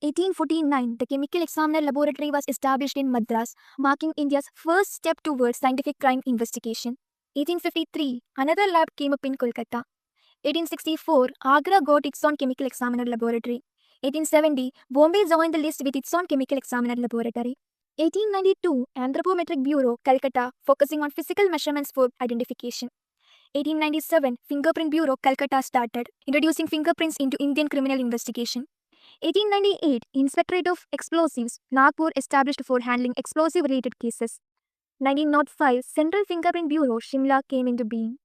1849, the Chemical Examiner Laboratory was established in Madras, marking India's first step towards scientific crime investigation. 1853, another lab came up in Kolkata. 1864, Agra got its own Chemical Examiner Laboratory. 1870, Bombay joined the list with its own Chemical Examiner Laboratory. 1892, Anthropometric Bureau, Calcutta, focusing on physical measurements for identification. 1897, Fingerprint Bureau, Calcutta started, introducing fingerprints into Indian criminal investigation. 1898, Inspectorate of Explosives, Nagpur established for handling explosive-related cases. 1905, Central Fingerprint Bureau, Shimla came into being.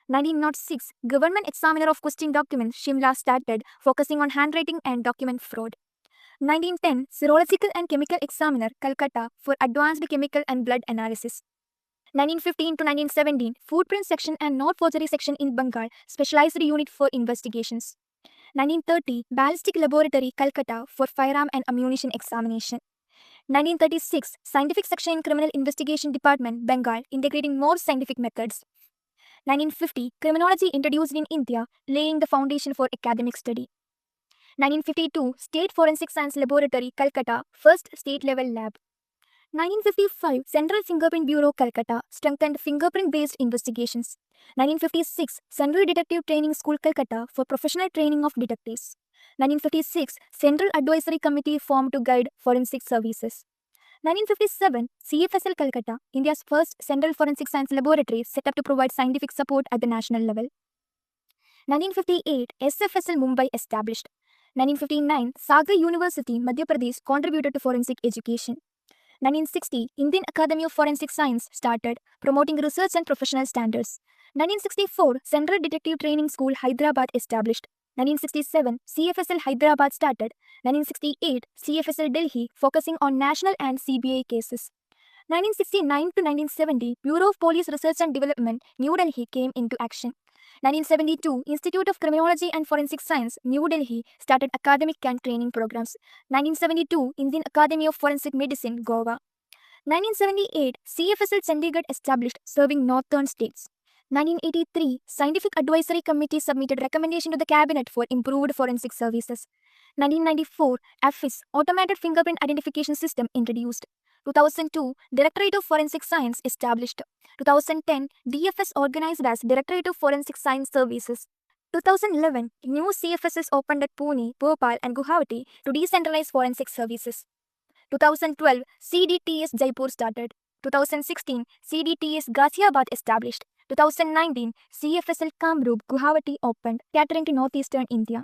1906, Government Examiner of Questing Documents, Shimla started, focusing on handwriting and document fraud. 1910, Serological and Chemical Examiner, Calcutta, for advanced chemical and blood analysis. 1915 to 1917, Footprint Section and Note Forgery Section in Bengal, specialized unit for investigations. 1930, Ballistic Laboratory, Calcutta, for firearm and ammunition examination. 1936, Scientific Section in Criminal Investigation Department, Bengal, integrating more scientific methods. 1950, Criminology introduced in India, laying the foundation for academic study. 1952, State Forensic Science Laboratory, Calcutta, first state-level lab. 1955, Central Fingerprint Bureau, Calcutta, strengthened fingerprint-based investigations. 1956, Central Detective Training School, Calcutta, for professional training of detectives. 1956, Central Advisory Committee formed to guide forensic services. 1957, CFSL, Calcutta, India's first Central Forensic Science Laboratory, set up to provide scientific support at the national level. 1958, SFSL, Mumbai, established. 1959, Sagar University, Madhya Pradesh, contributed to forensic education. 1960, Indian Academy of Forensic Science started, promoting research and professional standards. 1964, Central Detective Training School, Hyderabad, established. 1967, CFSL Hyderabad started. 1968, CFSL Delhi, focusing on national and CBI cases. 1969 to 1970, Bureau of Police Research and Development, New Delhi, came into action. 1972, Institute of Criminology and Forensic Science, New Delhi, started academic and training programs. 1972, Indian Academy of Forensic Medicine, Goa. 1978, CFSL Chandigarh established, serving northern states. 1983, Scientific Advisory Committee submitted recommendation to the Cabinet for improved forensic services. 1994, AFIS, Automated Fingerprint Identification System, introduced. 2002, Directorate of Forensic Science established. 2010, DFS organized as Directorate of Forensic Science Services. 2011, new CFSs opened at Pune, Bhopal and Guwahati to decentralize forensic services. 2012, CDTS Jaipur started. 2016, CDTS Ghaziabad established. 2019, CFSL Kamrup, Guwahati opened, catering to northeastern India.